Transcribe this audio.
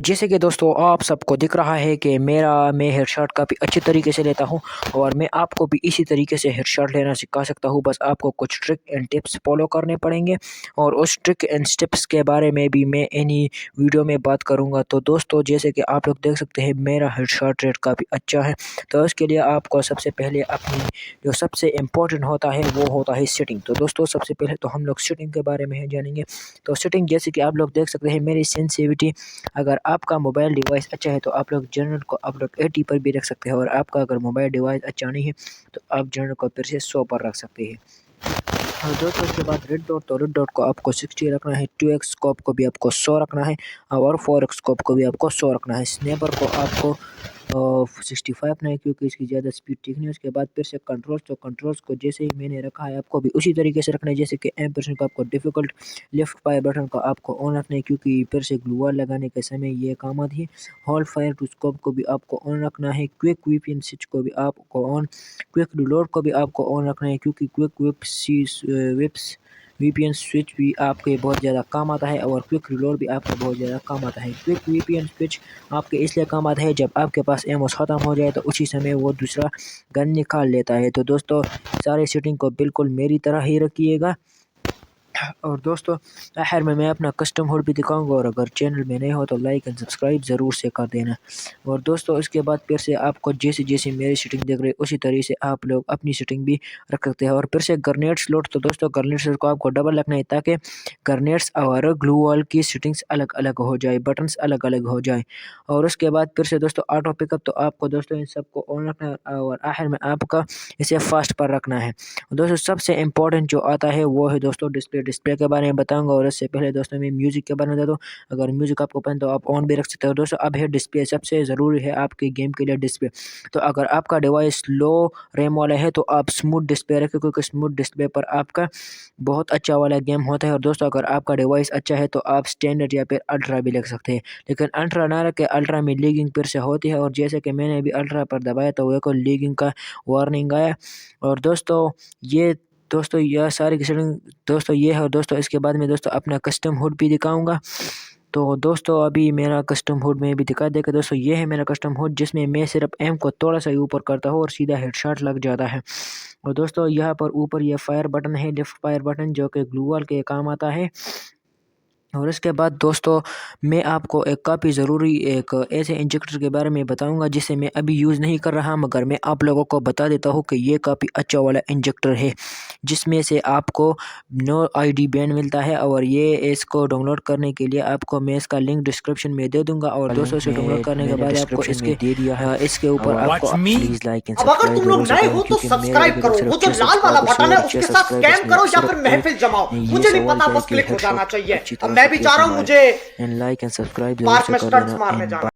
जैसे कि दोस्तों आप सबको दिख रहा है कि मैं हेडशॉट काफ़ी अच्छे तरीके से लेता हूं और मैं आपको भी इसी तरीके से हेडशॉट लेना सिखा सकता हूं। बस आपको कुछ ट्रिक एंड टिप्स फॉलो करने पड़ेंगे और उस ट्रिक एंड टिप्स के बारे में भी मैं इन्हीं वीडियो में बात करूंगा। तो दोस्तों जैसे कि आप लोग देख सकते हैं मेरा हेडशॉट रेट काफ़ी अच्छा है। तो उसके लिए आपको सबसे पहले अपनी जो सबसे इम्पोर्टेंट होता है वो होता है सेटिंग। तो दोस्तों सबसे पहले तो हम लोग सेटिंग के बारे में जानेंगे। तो सेटिंग जैसे कि आप लोग देख सकते हैं मेरी सेंसिटिविटी, अगर आपका मोबाइल डिवाइस अच्छा है तो आप लोग जनरल को आप लोग 80 पर भी रख सकते हैं और आपका अगर मोबाइल डिवाइस अच्छा नहीं है तो आप जनरल को फिर से 100 पर रख सकते हैं। और दोस्तों उसके बाद रेड डॉट, तो रेड डॉट को आपको 60 रखना है, 2x स्कोप को भी आपको 100 रखना है और 4x स्कोप को भी आपको 100 रखना है। स्नैपर को आपको 65 रखना है क्योंकि इसकी ज़्यादा स्पीड ठीक नहीं है। उसके बाद फिर से कंट्रोल्स, तो कंट्रोल्स को जैसे ही मैंने रखा है आपको भी उसी तरीके से रखना है। जैसे कि एम% को आपको डिफ़िकल्ट, लेफ्ट फायर बटन को आपको ऑन रखना है क्योंकि फिर से ग्लू वॉल लगाने के समय ये काम आती है। होल्ड फायर टू स्कोप को भी आपको ऑन रखना है। क्विक वीपीएन स्विच को भी आपको ऑन, क्विक रिलोड को भी आपको ऑन रखना है क्योंकि क्विक विप्स वीपीएन स्विच भी आपके बहुत ज़्यादा काम आता है और क्विक रिलोड भी आपको बहुत ज़्यादा काम आता है। क्विक वीपीएन स्विच आपके इसलिए काम आता है जब आपके पास एमओस ख़त्म हो जाए तो उसी समय वो दूसरा गन निकाल लेता है। तो दोस्तों सारे सेटिंग को बिल्कुल मेरी तरह ही रखिएगा। और दोस्तों आखिर में मैं अपना कस्टम हुड भी दिखाऊंगा और अगर चैनल में नए हो तो लाइक एंड सब्सक्राइब ज़रूर से कर देना। और दोस्तों इसके बाद फिर से आपको जैसे जैसे मेरी सेटिंग देख रहे हैं उसी तरीके से आप लोग अपनी सेटिंग भी रख सकते हैं। और फिर से ग्रेनेड स्लॉट, तो दोस्तों ग्रेनेड स्लॉट को आपको डबल रखना है ताकि ग्रेनेड्स और ग्लू वॉल की सेटिंग्स अलग अलग हो जाए, बटन्स अलग अलग हो जाए। और उसके बाद फिर से दोस्तों ऑटो पिकअप, तो आपको दोस्तों इन सबको ऑन रखना है और आखिर में आपका इसे फास्ट पर रखना है। दोस्तों सबसे इम्पोर्टेंट जो आता है वो है दोस्तों डिस्प्ले के बारे में बताऊंगा। और इससे पहले दोस्तों मैं म्यूजिक के बारे में बता दूं, अगर म्यूजिक आपको पसंद तो आप ऑन भी रख सकते हो। दोस्तों अब है डिस्प्ले, सबसे ज़रूरी है आपके गेम के लिए डिस्प्ले। तो अगर आपका डिवाइस लो रैम वाला है तो आप स्मूथ डिस्प्ले रखें क्योंकि स्मूथ डिस्प्ले पर आपका बहुत अच्छा वाला गेम होता है। और दोस्तों अगर आपका डिवाइस अच्छा है तो आप स्टैंडर्ड या फिर अल्ट्रा भी रख सकते हैं, लेकिन अल्ट्रा ना रखें, अल्ट्रा में लीगिंग फिर से होती है। और जैसे कि मैंने अभी अल्ट्रा पर दबाया तो वो को लीगिंग का वार्निंग आया। और दोस्तों यह सारी की सेटिंग दोस्तों ये है। और दोस्तों इसके बाद में दोस्तों अपना कस्टम हुड भी दिखाऊंगा। तो दोस्तों अभी मेरा कस्टम हुड में भी दिखा देगा। दोस्तों ये है मेरा कस्टम हुड जिसमें मैं सिर्फ एम को थोड़ा सा ही ऊपर करता हूँ और सीधा हेडशॉट लग जाता है। और दोस्तों यहाँ पर ऊपर यह फायर बटन है, लेफ्ट फायर बटन, जो कि ग्लू वॉल के काम आता है। और इसके बाद दोस्तों मैं आपको एक काफ़ी ज़रूरी एक ऐसे इंजेक्टर के बारे में बताऊंगा जिसे मैं अभी यूज़ नहीं कर रहा, मगर मैं आप लोगों को बता देता हूं कि ये काफ़ी अच्छा वाला इंजेक्टर है जिसमें से आपको नो आईडी बैन मिलता है। और ये इसको डाउनलोड करने के लिए आपको मैं इसका लिंक डिस्क्रिप्शन में दे दूंगा। और दोस्तों इसे डाउनलोड करने के बाद आपको इसके दे दिया है, इसके ऊपर आपको प्लीज़ लाइक एंड अब अगर सब्सक्राइब तुम लोग जरूर से नए करें हो तो क्योंकि मेरे सब्सक्राइब अभी करो, तक वो सिर्फ जो 6 लाल वाला बटन है सब्सक्राइबर्स उसके और 6 साथ सब्सक्राइबर्स स्कैम में करो या फिर सिर्फ महफिल जमाओ। ये मुझे नहीं सवाल पता, है बस कि क्लिक हो जाना हेडशॉट चाहिए। अच्छी अब तरह मैं से भी चाह कैसे रहा हूँ मारे। मुझे एंड लाइक एंड सब्सक्राइब जरूर पार्क से में कर स्टंट्स देना। मारने एंड जाना।